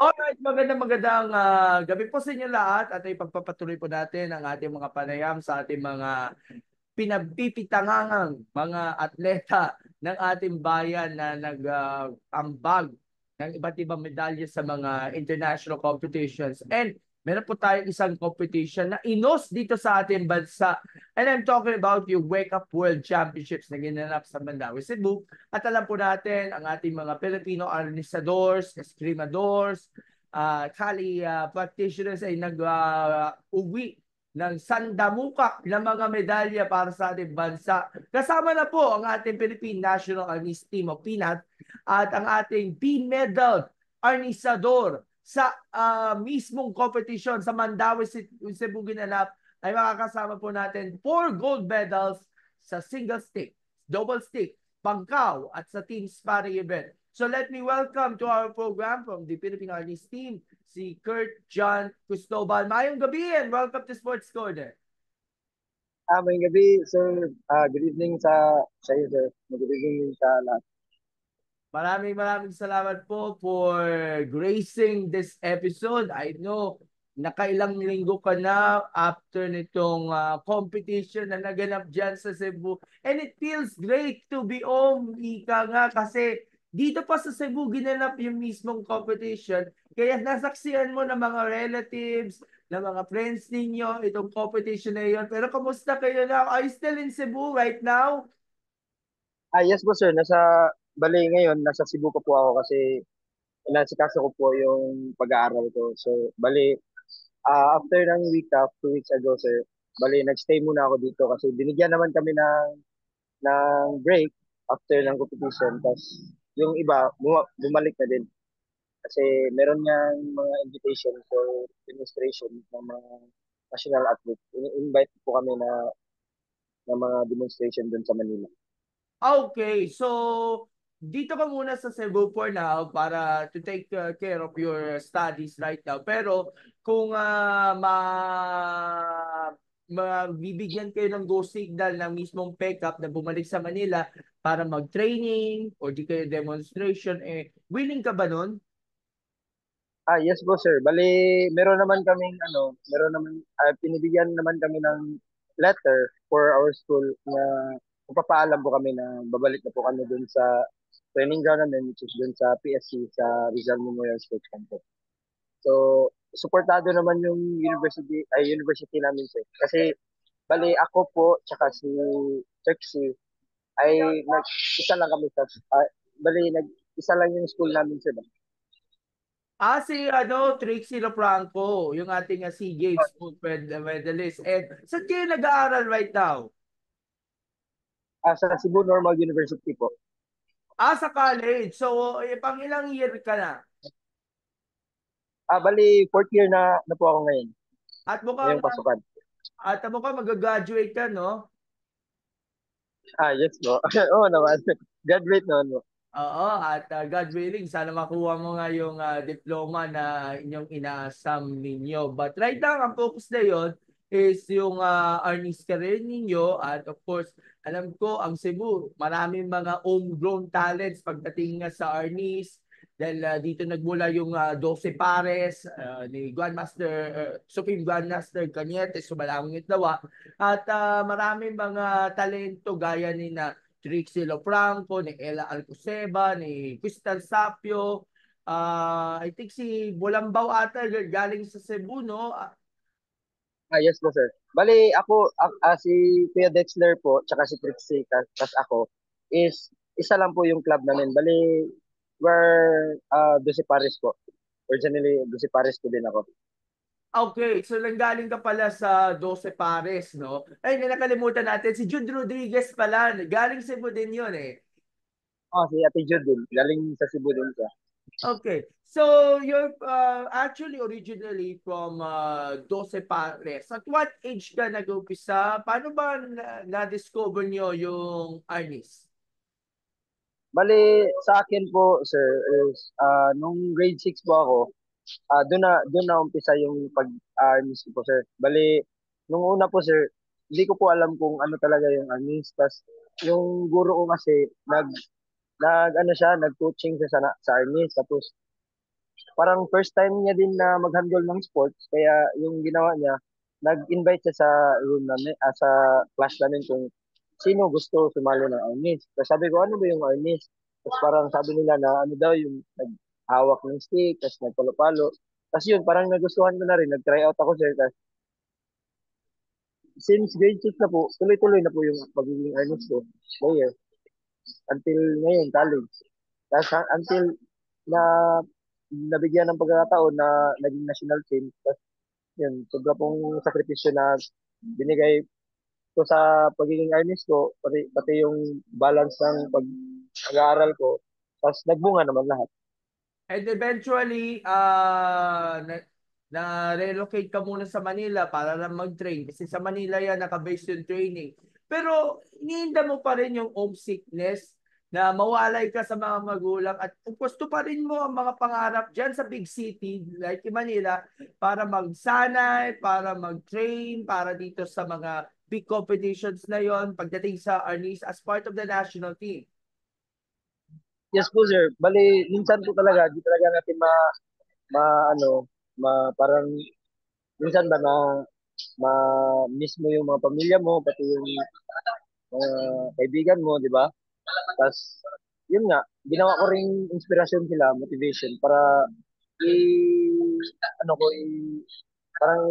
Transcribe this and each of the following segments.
Alright, magandang gabi po sa inyo lahat at ipagpapatuloy po natin ang ating mga panayam sa ating mga pinagpipitangangang mga atleta ng ating bayan na nag-ambag ng iba't ibang medalya sa mga international competitions. And meron po tayong isang competition na inos dito sa ating bansa. And I'm talking about yung Wake Up World Championships na ginanap sa Mandaue, Cebu. At alam po natin ang ating mga Filipino arnisadors, escrimadors, kali practitioners ay nag-uwi ng sandamukak na mga medalya para sa ating bansa. Kasama na po ang ating Philippine National Arnis Team of Peanut at ang ating P-medal arnisador sa mismong competition sa Mandaue Cebu ginanap ay makakasama po natin 4 gold medals sa single stick, double stick, pangkaw at sa team sparring event. So let me welcome to our program from the Philippine Arnis Team, si Kurt John Cristobal. Mayong gabi and welcome to Sports Corner. May gabi, sir. Good evening sa iyo, sir. Good evening sa lahat. Maraming salamat po for gracing this episode. I know nakailang linggo ka na after nitong competition na naganap dyan sa Cebu. And it feels great to be home, ika nga, kasi dito pa sa Cebu ginanap yung mismong competition. Kaya nasaksihan mo ng mga relatives, ng mga friends ninyo, itong competition na yun. Pero kamusta kayo na? Are you still in Cebu right now? Yes po, sir. Bali ngayon, nasa Cebu ko po ako kasi inasikaso ko po yung pag-aaral ko. So, bali, after ng week off, 2 weeks ago, sir, bali, nagstay muna ako dito kasi binigyan naman kami ng break after ng competition. Tapos, yung iba, bumalik na din. Kasi meron niyang mga invitation for demonstration ng mga national athletes. Invite po kami na mga demonstration dun sa Manila. Okay, so dito ka muna sa Cebu for now para to take care of your studies right now. Pero kung bibigyan kayo ng go signal ng mismong PECAP na bumalik sa Manila para mag-training or di kayo demonstration, willing ka ba nun? Yes po sir. Bali, meron naman, pinibigyan naman kami ng letter for our school na magpapaalam po kami na babalik na po kami dun sa training ground namin, which is dun sa PSC, sa Rizal Memorial Sports Complex. So, suportado naman yung university namin sir. Kasi, bali, ako po, tsaka si Trixie, ay isa lang kami isa lang yung school namin sir. Si Trixie Lofranco, yung ating SEA Games gold medalist. And saan kayo nag-aaral right now? Sa Cebu Normal University po. Sa college. So, pang ilang year ka na? Bali, fourth year na po ako ngayon. At mukhang, Ngayong pasukan. mag-graduate ka, no? Yes po. Oo naman. Graduate naman po. Oo, at God willing, sana makuha mo nga yung diploma na inyong inaasam ninyo. But right now, ang focus na yon is yung earnings career ninyo. At of course, alam ko, ang Cebu, maraming mga homegrown talents pagdating nga sa earnings. Dahil dito nagmula yung 12 pares ni Grandmaster, Supreme Grandmaster Cañete, Sumalangit Lawa. At maraming mga talento gaya ni na Trixie Lofranco, ni Ella Alcoseba, ni Crystal Sapio. I think si Bulambaw ata galing sa Cebu, no? Yes po, sir. Bali, si Kuya Dexler po, tsaka si Trixie, tas ako, is isa lang po yung club namin. Bali, we're Doce Pares po. Originally, Doce Pares po din ako. Okay, so nanggaling ka pala sa 12 Pares, no? Ay, nakalimutan natin, si Jude Rodriguez pala. Galing Cebu din yun, eh. Si Ate Jude din. Galing sa Cebu din siya. Okay. So you're actually originally from 12 Pares. At what age ka nag-umpisa? Paano ba na-discover nyo yung Arnis? Bali, sa akin po, sir, is nung grade 6 po ako, doon na umpisa yung pag-armies ko po, sir. Bali, nung una po, sir, hindi ko po alam kung ano talaga yung armies. Tas, yung guro ko kasi, nag ano siya, nag-coaching siya sa armies. Tapos, parang first time niya din na mag-handle ng sports. Kaya yung ginawa niya, nag-invite siya sa room namin, sa class namin kung sino gusto sumali ng arnis. Tapos sabi ko, ano ba yung arnis? Tapos parang sabi nila na ano daw yung naghawak ng stick, tapos nagpalo-palo. Tapos yun, parang nagustuhan ko na rin. Nag-try out ako, sir. Tapos since grade 6 na po, tuloy-tuloy na po yung pagiging arnis ko. Player. Until ngayon, college. Tapos until na nabigyan ng pagkakataon na naging national team. Tapos yun, sobra pong sakripisyo na binigay ko sa pagiging artist ko, pati yung balance ng pag-aaral ko. Tapos nagbunga naman lahat. And eventually, na-relocate ka muna sa Manila para lang mag-train. Kasi sa Manila yan, naka-base yung training. Pero iniinda mo pa rin yung homesickness na mawalay ka sa mga magulang at gusto pa rin mo ang mga pangarap dyan sa big city like in Manila para magsanay, para mag-train, para dito sa mga big competitions na yon pagdating sa Arnis as part of the national team. Yes po sir, bali minsan po talaga, di talaga natin ano, parang minsan ba na miss mo yung mga pamilya mo, pati yung mga kaibigan mo, di ba? Tapos, yun nga, ginawa ko ring inspirasyon sila, motivation, para i, ano ko, parang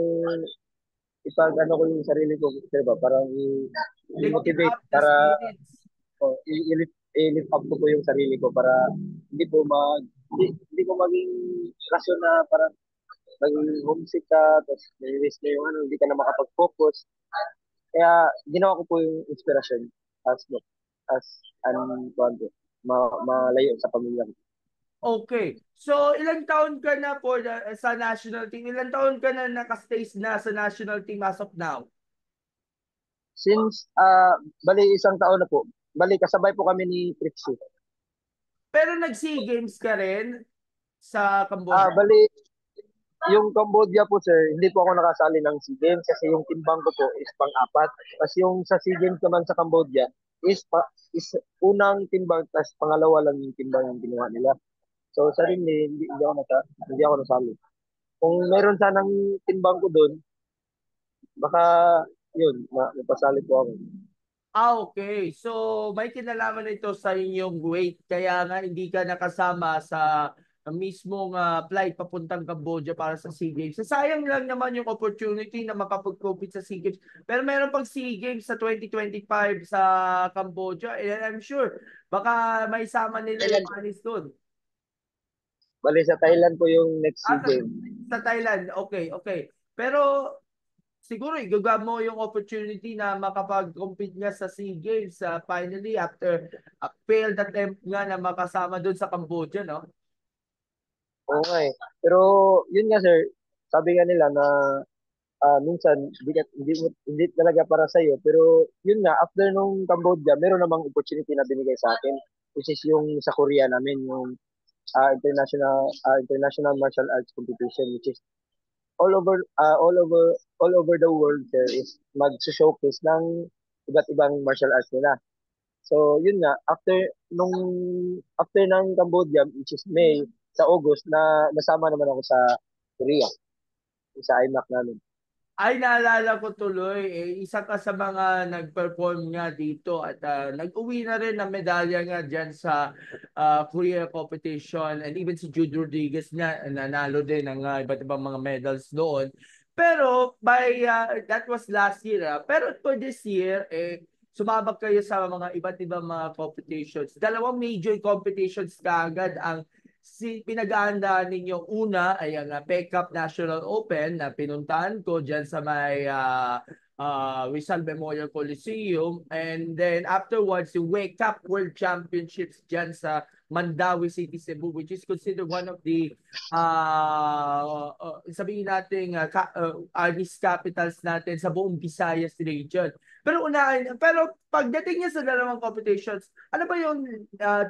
ipag-ano ko yung sarili ko, di ba? Parang Lifting i-motivate, up the para spirits. i-lift up ko po yung sarili ko para hindi ko maging rason na parang maging homesick ka, tapos nai-miss na yung ano, hindi ka na makapag-focus. Kaya ginawa ko po yung inspirasyon as as malayo sa pamilya ko. Okay. So, ilang taon ka na sa national team? Ilang taon ka na nakastays na sa national team as of now? Since bali isang taon na po, bali kasabay po kami ni Trixie. Pero nag-SEA Games ka rin sa Cambodia? Bali yung Cambodia po sir, hindi po ako nakasali ng SEA Games kasi yung timbang ko po is pang-apat. Tapos yung sa SEA Games naman sa Cambodia is unang timbang, tapos pangalawa lang yung timbang yung ginawa nila. So sa rin hindi ako nasali. Kung meron sanang timbang ko doon, baka yun, mapasali po ako. Okay. So, may kinalaman ito sa inyong weight. Kaya nga hindi ka nakasama sa mismong flight papuntang Cambodia para sa SEA Games. So, sayang lang naman yung opportunity na makapag-compete sa SEA Games. Pero meron pang SEA Games sa 2025 sa Cambodia. And I'm sure, baka may sama nila yung Thailand. Panis doon. Bali sa Thailand po yung next SEA Ah, Games. sa Thailand. Okay, okay. Pero siguro igagawa mo yung opportunity na makapag-compete nga sa SEA Games finally after a failed attempt nga na makasama doon sa Cambodia, no? Oo nga eh. Pero yun nga sir, sabi nga nila na minsan hindi talaga para sa iyo, pero yun nga after nung Cambodia meron namang opportunity na binigay sa akin, which is yung sa Korea namin, yung international martial arts competition, which is all over uh, all over all over the world there is mag-showcase ng iba't ibang martial arts nila. So yun nga nung after ng Cambodia, which is May, sa August na nasama naman ako sa Korea, sa IMAC namin. Ay, naalala ko tuloy, isa ka sa mga nag-perform nga dito at nag-uwi na rin ng medalya nga dyan sa Korea competition and even si Jude Rodriguez nga nanalo din ng iba't ibang mga medals doon. Pero that was last year. Pero for this year, sumabak kayo sa mga iba't ibang mga competitions. Dalawang major competitions kaagad ang pinag-aandaan ninyo. Una ay ang PECAP National Open na pinuntahan ko dyan sa may Rizal Memorial Coliseum, and then afterwards yung Wake Up World Championships dyan sa Mandawi City, Cebu, which is considered one of the sabihin natin artist capitals natin sa buong Visayas region. Pero pagdating niya sa dalawang competitions, ano ba yung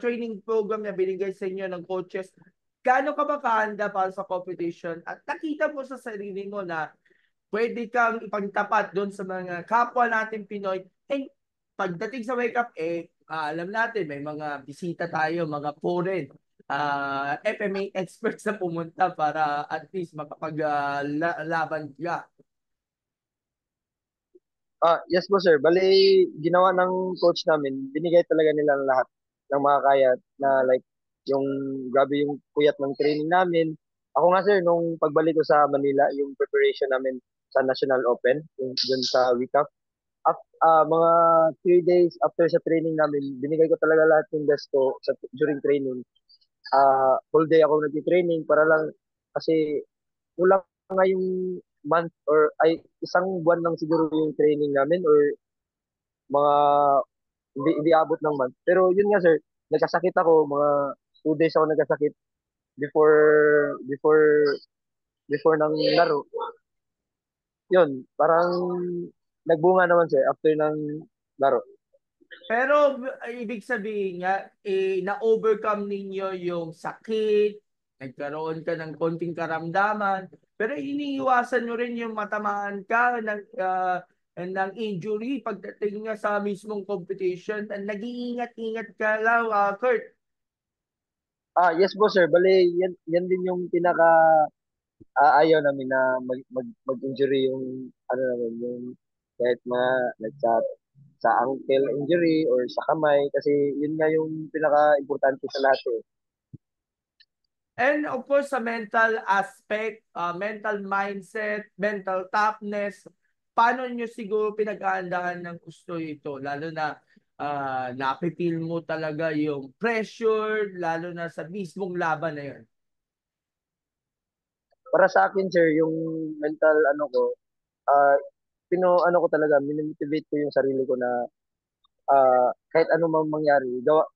training program na binigay sa inyo ng coaches? Gaano ka ba kahanda para sa competition? At nakita mo sa sarili mo na pwede kang ipagtapat doon sa mga kapwa natin Pinoy. And pagdating sa wake up, alam natin, may mga bisita tayo, mga foreign FMA experts na pumunta para at least makapaglaban ka. Yes po sir. Bali, ginawa ng coach namin, binigay talaga nila ang lahat ng makakaya na like yung grabe yung puyat ng training namin. Ako nga sir, nung pagbalik ko sa Manila, yung preparation namin sa National Open, yung dun sa WICAF, mga 3 days after sa training namin, binigay ko talaga lahat yung best ko during training. Whole day ako nag-training para lang kasi kulang nga yung month or ay isang buwan lang siguro yung training namin or mga hindi abot ng month. Pero yun nga sir, nagkasakit ako, mga 2 days ako nagkasakit before before before ng laro. Yun, parang nagbunga naman sir after ng laro. Pero ibig sabihin nga, na-overcome ninyo yung sakit, nagkaroon ka ng konting karamdaman, pero iniiwasan nyo rin yung matamaan ka ng injury pagdating nga sa mismong competition. Nag-iingat-ingat ka lang, Kurt. Yes po sir, bali yan din yung pinaka ayaw namin na mag-injury yung ano namin, yung kahit mga sa ankle injury or sa kamay kasi yun nga yung pinaka-importante sa lahat eh. And of course, sa mental aspect, mental mindset, mental toughness, paano nyo siguro pinag-aandahan ng gusto ito? Lalo na napipil mo talaga yung pressure, lalo na sa mismong laban na yun. Para sa akin sir, yung mental ano ko, ah ano ko talaga, minimotivate ko yung sarili ko na kahit ano mang mangyari, gawa,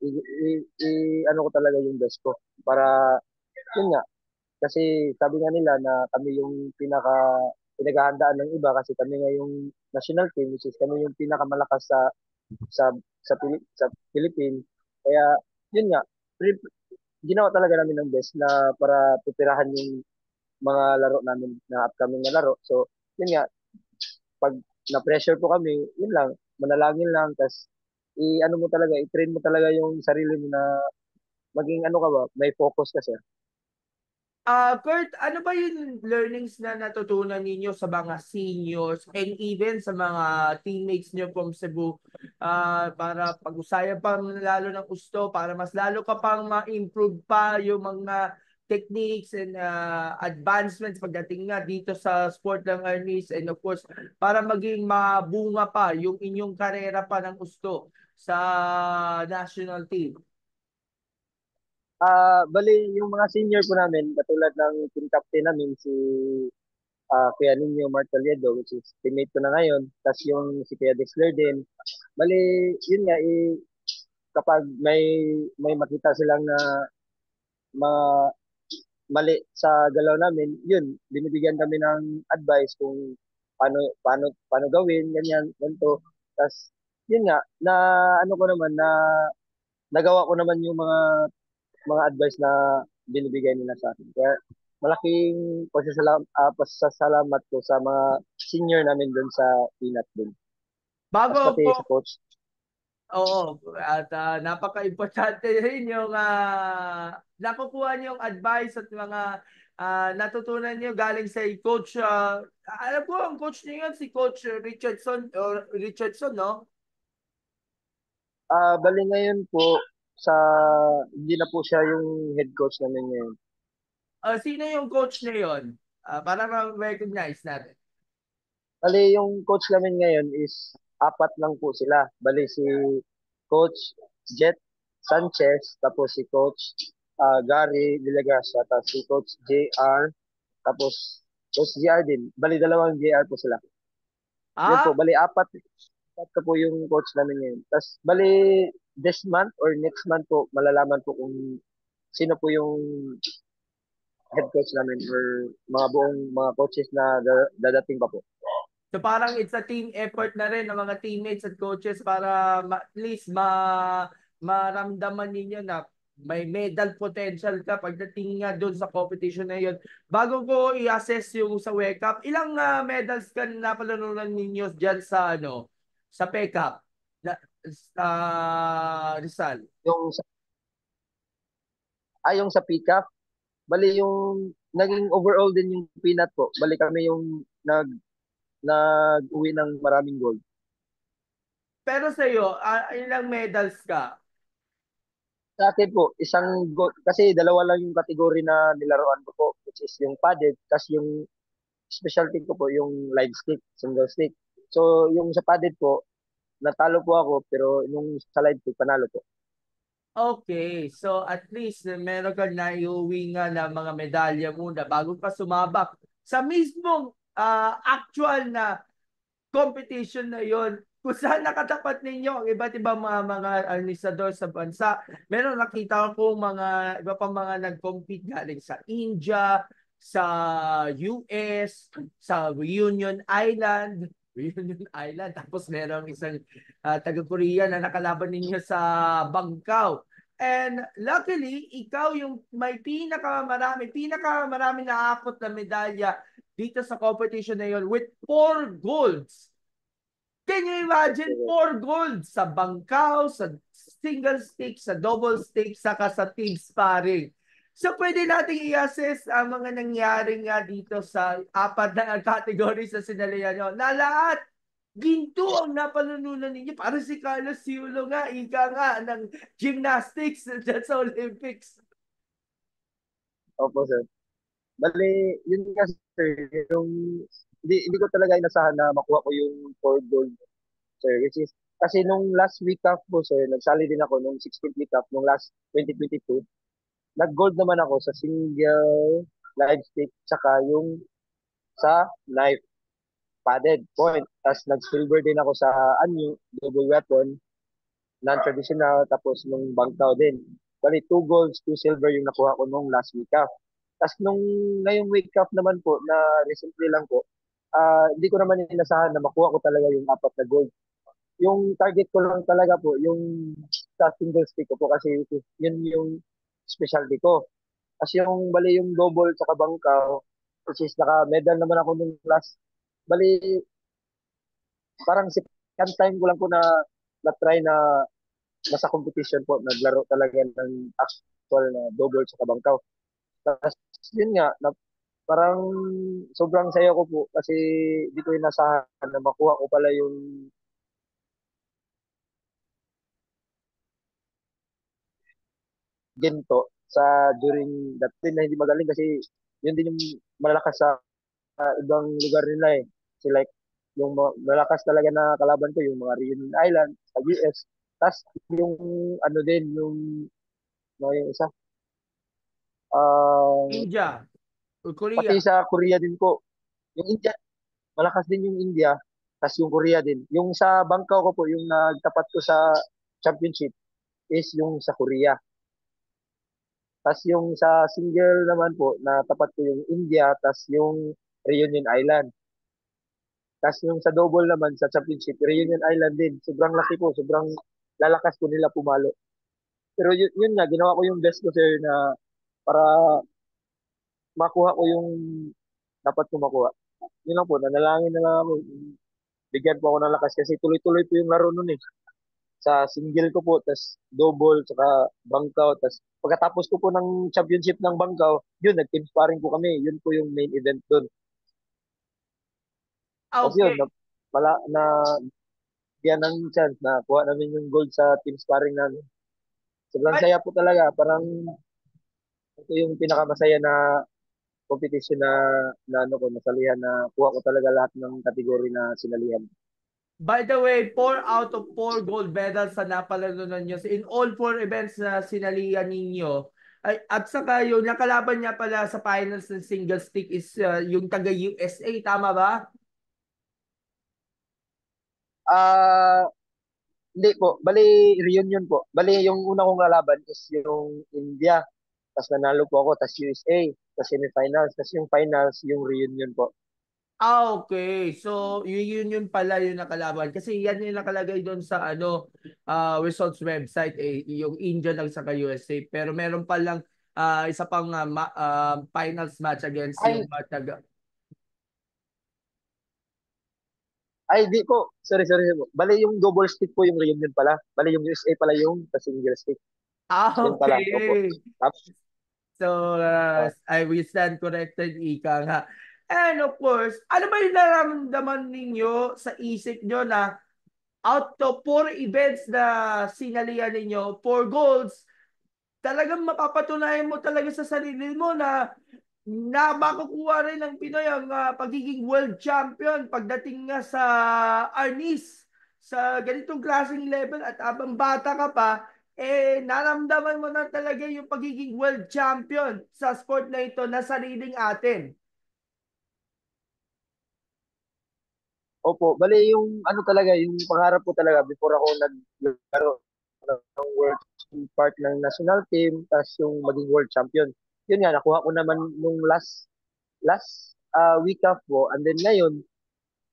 ano ko talaga yung best ko. Para, yun nga, kasi sabi nga nila na kami yung pinaghahandaan ng iba kasi kami nga yung national team, which is kami yung pinakamalakas sa sa Philippines. Kaya, yun nga, ginawa talaga namin ng best na para pupirahan yung mga laro namin na upcoming na laro. So, yun nga, pag na-pressure po kami, yun lang, manalangin lang, tas i-ano mo talaga, i-train mo talaga yung sarili mo na maging ano ka ba, may focus ka sir. Kurt, ano ba yung learnings na natutunan ninyo sa mga seniors and even sa mga teammates nyo from Cebu para pag-usayan pa lalo ng gusto, para mas lalo ka pang ma-improve pa yung mga techniques and advancements pagdating nga dito sa sport ng arnis and of course para maging mabunga pa yung inyong karera pa ng gusto sa national team. Bali, yung mga senior po namin, katulad ng team captain namin, si Kuya Nino Martoliedo, which is teammate ko na ngayon, tas yung si Kuya Dexler din. Bali, yun nga, kapag may makita silang na mga mali sa galaw namin, yun, binibigyan kami ng advice kung paano gawin, ganyan, ganito. Tas, yun nga, na ano ko naman, na nagawa ko naman yung mga advice na binibigay nila sa akin. Kaya malaking pasasalamat ko sa mga senior namin doon sa Pinat din. Tapos Bago pati po sa coach. Oo, at napaka-importante rin yung nakukuha niyong advice at mga natutunan niyo galing sa coach. Alam ko, ang coach niyo yun, si Coach Richardson, no? Bali ngayon po, sa hindi na po siya yung head coach namin ngayon. Sino yung coach niyo yun? Para ma-recognize natin. Bali yung coach namin ngayon is apat lang po sila. Bali si Coach Jet Sanchez, tapos si Coach Gary Villagracia, tapos si Coach JR, tapos Coach JR din. Bali dalawang JR po sila. Yun po, Ah, bali apat po yung coach namin ngayon. Tapos bali this month or next month po, malalaman po kung sino po yung head coach namin or mga buong mga coaches na dadating pa po. so parang it's a team effort na rin ng mga teammates at coaches para at least maramdaman ninyo na may medal potential ka pagdating nga doon sa competition na yun. Bago ko i-assess yung sa Wake Up, ilang medals ka na napalanunan ninyo diyan sa sa PECAP na, sa Rizal? Yung Yung sa PCAF, bali yung naging overall din yung peanut po. Bali kami yung nag-uwi ng maraming gold. Pero sa iyo, ilang medals ka? Sa akin po, isang gold, kasi dalawa lang yung category na nilaruan ko po, which is yung padded, tas yung specialty ko po yung live stick, single stick. So, yung sa padded po, natalo po ako, pero nung sa live stick, panalo po. Okay, so at least meron kang naiuwi nga na mga medalya muna bago pa sumabak sa mismong actual na competition na yon kung saan nakatapat ninyo ang iba't ibang mga organisador sa bansa. Meron nakita ko mga iba pang mga nag-compete galing sa India, sa US, sa Reunion Island. Reunion Island. Tapos meron isang taga-Korea na nakalaban ninyo sa Bangkao. And luckily, ikaw yung may pinakamarami naakot na medalya dito sa competition na yon with 4 golds. Can you imagine 4 golds sa bangkaw, sa single stick, sa double stick, saka sa team sparring? So pwede nating i-assess ang mga nangyari nga dito sa apat na categories sa sinalihan nyo na lahat ginto ang napanununan ninyo. Para si Carlos Siulo nga, ika nga ng gymnastics dyan sa Olympics. Opo, sir. Bali, yun nga, sir, yung, hindi ko talaga inasahan na makuha ko yung 4 gold, sir. Which is, kasi nung last week off po, sir, nagsali din ako nung 16th week off, nung last 2022. Nag-gold naman ako sa single live stick, tsaka yung sa knife padded point. Tapos nag-silver din ako sa anyo, double weapon, non-traditional, tapos nung bangtaw din. Bali, 2 golds, 2 silver yung nakuha ko nung last week off. Tapos nung ngayong week off naman po, na recently lang po, hindi ko naman inasahan na makuha ko talaga yung 4 na gold. Yung target ko lang talaga po, yung sa single stick ko po kasi yun yung specialty ko. Kasi yung bali yung double sa bangkaw, which is naka-medal naman ako nung last. Bali, parang second time ko lang po na-try na nasa competition po, naglaro talaga ng actual na double sa bangkaw. Tapos yun nga, parang sobrang saya ko po kasi di ko inasahan na makuha ko pala yung ginto sa during that time na hindi magaling kasi yun din yung malalakas sa ibang lugar nila eh. So like, yung malakas talaga na kalaban ko, yung mga Reunion Island sa US. Tapos yung ano din, yung isa, uh, India, pati Korea. sa Korea din po. Yung India, malakas din yung India. Tapos yung Korea din. Yung sa Bangkok ko po, yung nagtapat ko sa championship is yung sa Korea. Tas yung sa single naman po, na tapat ko yung India, tas yung Reunion Island. Tas yung sa double naman sa championship, Reunion Island din. Sobrang laki po, sobrang lalakas ko nila pumalo. Pero yun nga, ginawa ko yung best ko, sir, na para makuha ko yung dapat ko makuha. Yun lang po, nanalangin na lang ako. Bigyan po ako ng lakas kasi tuloy-tuloy po yung laro nun eh. Sa single ko po, tas double, saka bangkaw, tas pagkatapos ko po ng championship ng bangkaw, yun, nag-team sparring po kami. Yun po yung main event doon. Tapos yun, Okay. na bigyan ng chance na kuha namin yung gold sa team sparring namin. Sobrang But saya po talaga. Parang ito yung pinakamasaya na competition na ano ko, nasalihan na kuha ko talaga lahat ng kategory na sinalihan. by the way, 4 out of 4 gold medals sa napalalunan nyo in all 4 events na sinalihan ninyo. Ay, at saka yung nakalaban niya pala sa finals ng single stick is yung taga USA, tama ba? Ah, hindi po. Bali, reunion po. Bali, yung una kong lalaban is yung India. Tapos nanalo po ako. Tapos USA. Tapos semifinals. Tapos yung finals, yung reunion po. Okay. So, yun pala yung nakalaban. Kasi yan yung nakalagay doon sa results website. Yung India lang sa USA. Pero meron palang isa pang finals match against yung Ay, taga. di po. Sorry, sorry po. Bali, yung double stick po yung reunion pala. Bali, yung USA pala yung sa single stick. Yun pala. Opo. Okay. Tapos, So, Ah, we stand corrected, ika nga. And of course, ano ba yung nararamdaman ninyo sa isip nyo na out of 4 events na sinalihan ninyo, 4 golds, talagang mapapatunayan mo talaga sa sarili mo na makukuha rin ng Pinoy ang pagiging world champion pagdating nga sa Arnis sa ganitong klaseng level at abang bata ka pa, naramdaman mo na talaga yung pagiging world champion sa sport na ito na sariling atin. Opo, bali yung ano talaga, yung pangarap ko talaga before ako naglaro ng world part ng national team, tapos yung maging world champion. Yun nga, nakuha ko naman nung last week off po. And then ngayon,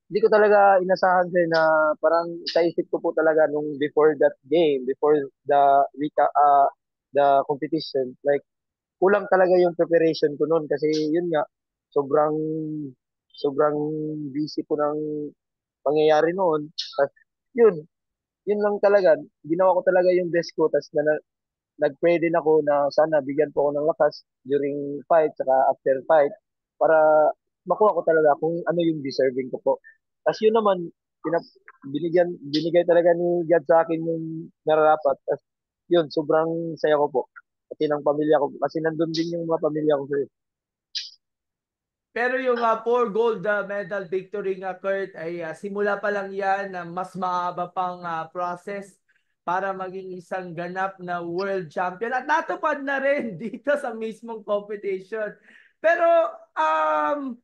hindi ko talaga inasahan din na parang sa isip ko po talaga nung before that game, before the competition, like kulang talaga yung preparation ko noon kasi yun nga, sobrang sobrang busy po ng pangyayari noon. At yun, yun lang talaga. Ginawa ko talaga yung best ko. Tapos nag-pray din ako na sana bigyan po ako ng lakas during fight saka after fight para makuha ko talaga kung ano yung deserving ko po. Tapos yun naman, binigay talaga ni God sa akin yung nararapat. Tapos yun, sobrang saya ko po. Pati ng pamilya ko. Kasi nandun din yung mga pamilya ko. Sir. Pero yung 4 gold medal victory nga, Kurt, ay simula pa lang yan na mas mahaba pang process para maging isang ganap na world champion. At natupad na rin dito sa mismong competition. Pero um,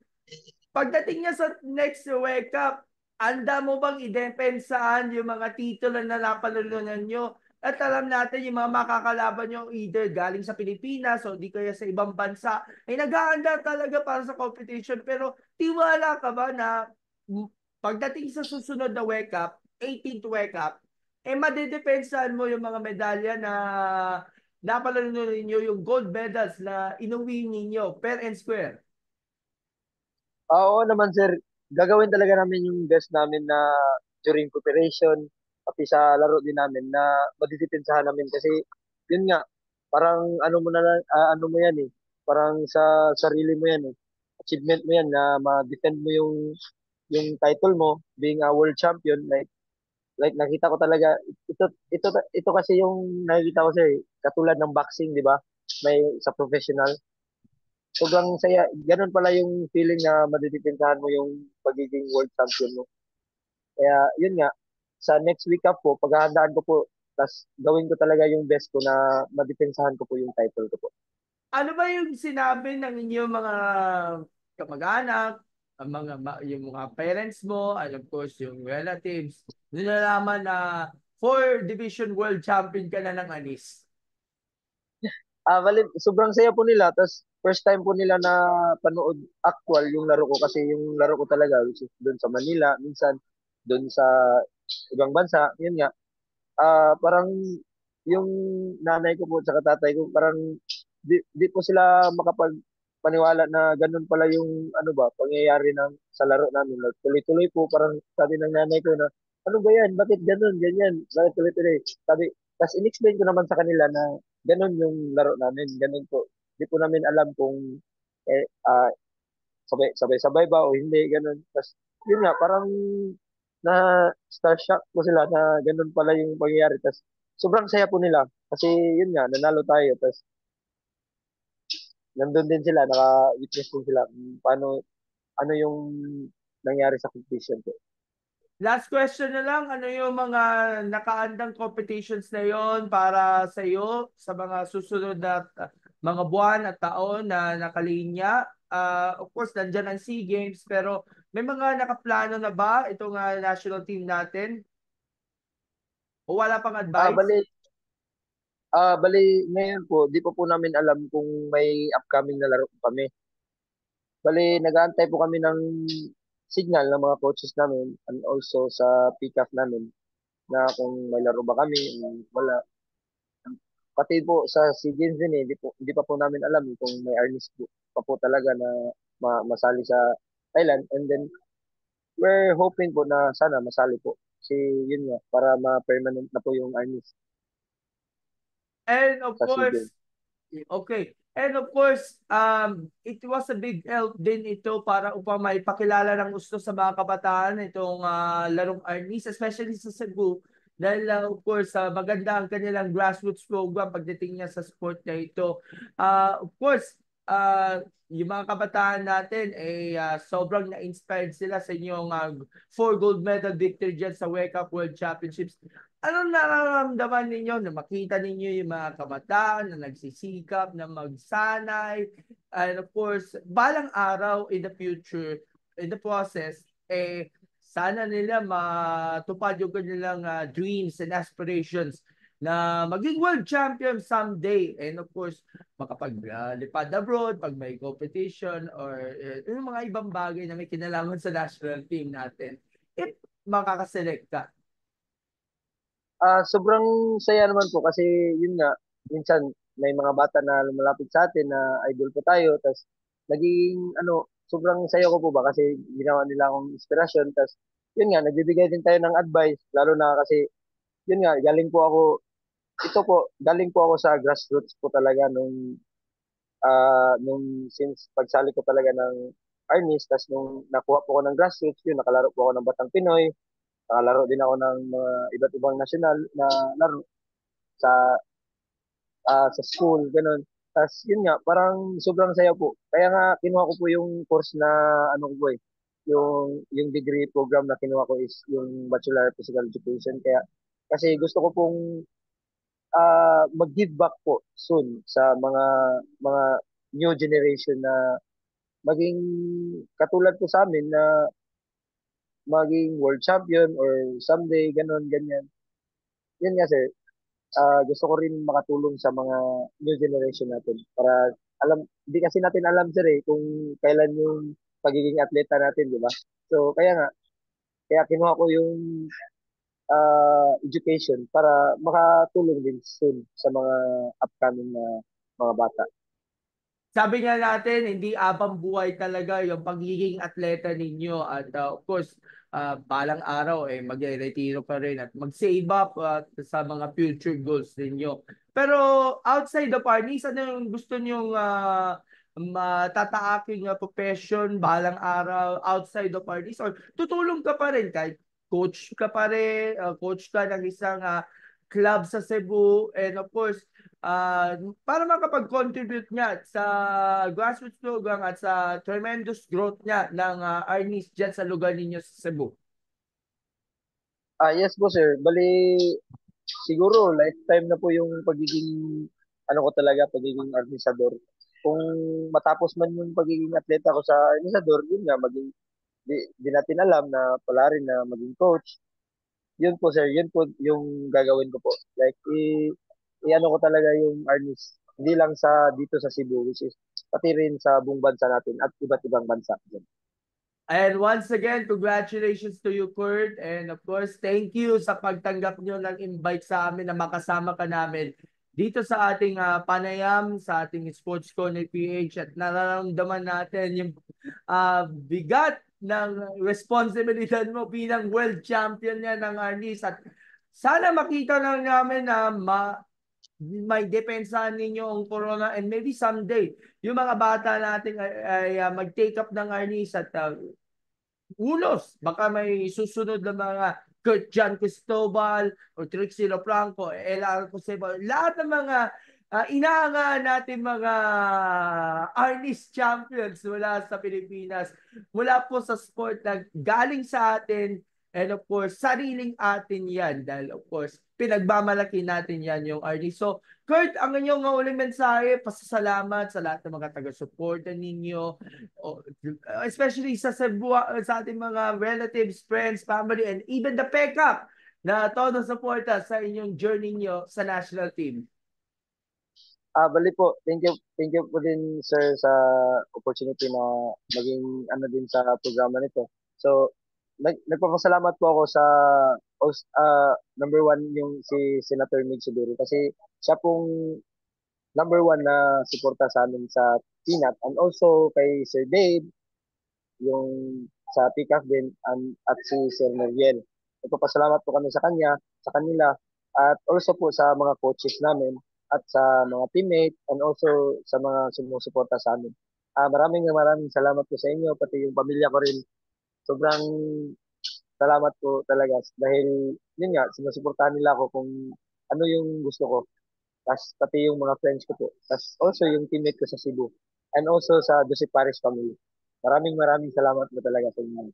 pagdating niya sa next World Cup, anda mo bang idepensaan yung mga titulo na napanalunan nyo? At alam natin yung mga makakalaban nyo either galing sa Pilipinas o di kaya sa ibang bansa ay nag-aanda talaga para sa competition. Pero tiwala ka ba na pagdating sa susunod na World Cup, 18th World Cup, madedepensahan mo yung mga medalya na napanalunan ninyo, yung gold medals na inuwi ninyo per and square? Oo naman sir, gagawin talaga namin yung best namin na during preparation, pati sa laro din namin na madidepensahan namin kasi yun nga, parang ano mo na lang, ano mo yan eh, parang sa sarili mo yan eh, achievement mo yan na ma-defend mo yung title mo being a world champion like nakita ko talaga ito ito kasi yung nakikita ko sir, katulad ng boxing, di ba? May sa professional sobrang saya. Ganun pala yung feeling na madidepensahan mo yung pagiging world champion mo. Kaya yun nga, sa next week up po, paghahandaan ko po, tas gawin ko talaga yung best ko na madepensahan ko po yung title ko po. Ano ba yung sinabi ng inyong mga kamag-anak, yung mga parents mo, and of course yung relatives, nilalaman na 4 division world champion ka na ng anis? Bali, sobrang saya po nila. Tas first time po nila na panood actual yung laro ko kasi yung laro ko talaga which is doon sa Manila, minsan doon sa ibang bansa, yun nga. Parang yung nanay ko po at tatay ko parang di po sila makapagpaniwala na ganun pala yung ano ba pangyayari ng sa laro namin. Like, tuloy-tuloy po parang sabi ng nanay ko na ano ba yan? Bakit ganun? Ganyan. Bakit tuloy-tuloy? Sabi, tas in-explain ko naman sa kanila na ganun yung laro namin. Ganun po. Di po namin alam kung eh, ah, sabay-sabay ba o hindi. Ganun. Tas yun nga, parang na star shock po sila na ganun pala yung pangyayari. Tas sobrang saya po nila kasi yun nga, nanalo tayo. Tas nandun din sila, naka-witness din sila kung paano, ano yung nangyari sa competition ko. Last question na lang, ano yung mga nakaandang competitions na yon para sa iyo sa mga susunod na mga buwan at taon na nakalinya? Of course, nandyan ang SEA Games, pero may mga nakaplano na ba itong national team natin? O wala pang Ah, advice? bali, bali ngayon po, di pa po namin alam kung may upcoming na laro kami. Bali, nag-aantay po kami ng signal ng mga coaches namin and also sa PCAF namin na kung may laro ba kami, wala. Pati po sa SEA Games din eh, di pa po namin alam kung may earnings pa po talaga na masali sa Thailand. And then, we're hoping po na sana masali po. Kasi yun nga, para ma-permanent na po yung earnings And of sa SEA Games. course, okay. And of course, it was a big help din ito para upang maipakilala ng gusto sa mga kabataan itong larong Arnis, especially sa Cebu. Dahil of course, maganda ang kanilang grassroots program pagdating niya sa sport na ito. Of course, yung mga kabataan natin ay sobrang na-inspired sila sa inyong 4 gold medal victory dyan sa Wake Up World Championships. Anong nararamdaman ninyo na makita ninyo yung mga kabataan na nagsisikap, na magsanay, and of course, balang araw in the future, in the process, sana nila matupad yung kanilang dreams and aspirations na maging world champion someday. And of course, makapaglipad abroad pag may competition or yung mga ibang bagay na may kinalaman sa national team natin. If makakaselect ka. Sobrang saya naman po kasi yun nga, minsan may mga bata na lumalapit sa atin na idol po tayo, tas naging ano, sobrang saya ko po ba kasi ginawa nila akong inspirasyon, tas yun nga, nagbibigay din tayo ng advice, lalo na kasi yun nga, galing po ako sa grassroots po talaga nung since pagsali ko talaga ng armies, tas nung nakuha po ko ng grassroots, yun, nakalaro po ako ng Batang Pinoy, nakalaro din ako ng mga iba't ibang national na laro sa sa school, ganun. Tapos yun nga, parang sobrang saya po. Kaya nga kinuha ko po yung course na ano ko po yung degree program na kinuha ko is yung Bachelor of Physical Education. Kaya kasi gusto ko pong mag-give back po soon sa mga new generation na maging katulad po sa amin na maging world champion or someday ganun ganyan. Yun nga sir, gusto ko rin makatulong sa mga new generation natin para hindi kasi natin alam sir kung kailan yung pagiging atleta natin, di ba? So, kaya kinuha ko yung education para makatulong din soon sa mga upcoming na mga bata. Sabi nga natin, hindi abang buhay talaga yung pagiging atleta ninyo at of course, balang araw magre-retiro pa rin at mag-save up sa mga future goals ninyo. Pero outside the parties, ano yung gusto nyong matataaking profession balang araw outside the parties or tutulong ka pa rin kahit coach ka pa rin, coach ka ng isang club sa Cebu and of course para makapag-contribute niya sa grassroots program at sa tremendous growth niya ng Arnis dyan sa lugar ninyo sa Cebu. Yes po sir, bali siguro lifetime na po yung pagiging organisador. Kung matapos man yung pagiging atleta ko sa organisador, yun nga, di natin alam na pala rin na maging coach. Yun po sir, yun po yung gagawin ko po. Like, i-ano ko talaga yung armies. Hindi lang sa dito sa Cebu, which is pati rin sa buong bansa natin at iba't ibang bansa. And once again, congratulations to you, Kurt. And of course, thank you sa pagtanggap nyo ng invite sa amin na makasama ka namin dito sa ating panayam, sa ating Sports Corner PH at nararamdaman natin yung bigat ng responsibilidad mo bilang world champion niya ng Arnis at sana makita lang namin na may depensa ninyo ang corona and maybe someday yung mga bata natin ay mag-take up ng Arnis at ulos. Baka may susunod na mga Kurt John Cristobal o Trixie Lofranco, LR Joseba, lahat ng mga inaangahan natin mga Arnis champions mula sa Pilipinas, mula po sa sport na galing sa atin and of course, sariling atin yan dahil of course, pinagmamalaki natin yan yung Arnis. So, Kurt, ang inyong uling mensahe, pasasalamat sa lahat ng mga taga-suporta ninyo, especially sa ating mga relatives, friends, family, and even the PECAP na todo suporta sa inyong journey nyo sa national team. Bali po, thank you po din sir sa opportunity na maging ano din sa programa nito. So, nagpapasalamat po ako sa number one yung si Senator Mig Siguro kasi siya pong number one na suporta sa amin sa Pinat and also kay Sir Dave yung sa PICAF din at si Sir Meriel. Nagpapasalamat po kami sa kanila at also po sa mga coaches namin at sa mga teammate and also sa mga sumusuporta sa amin. Maraming salamat po sa inyo, pati yung pamilya ko rin. Sobrang salamat po talaga dahil yun nga, sinusuportahan nila ako kung ano yung gusto ko. Tas pati yung mga friends ko po. Tas also yung teammate ko sa Cebu. And also sa Joseph Paris family. Maraming salamat po talaga sa inyo.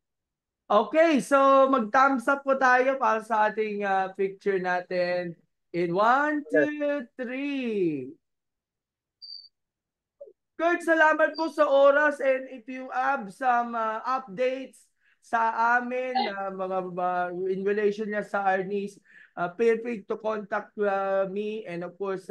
Okay, so mag-thumbs up po tayo para sa ating picture natin. In one, Yes. two, three. Kurt, salamat po sa oras, and if you have some updates sa amin na in relation niya sa Arnis, feel free to contact me, and of course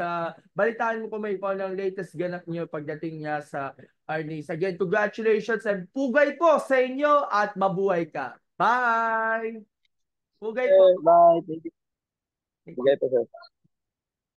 balitaan mo ko may kung ng latest ganap niyo pagdating niya sa Arnis. Again, congratulations and pugay po sa inyo at mabuhay ka. Bye! Pugay po. Bye. Thank you. Thank Bye you. po, sir.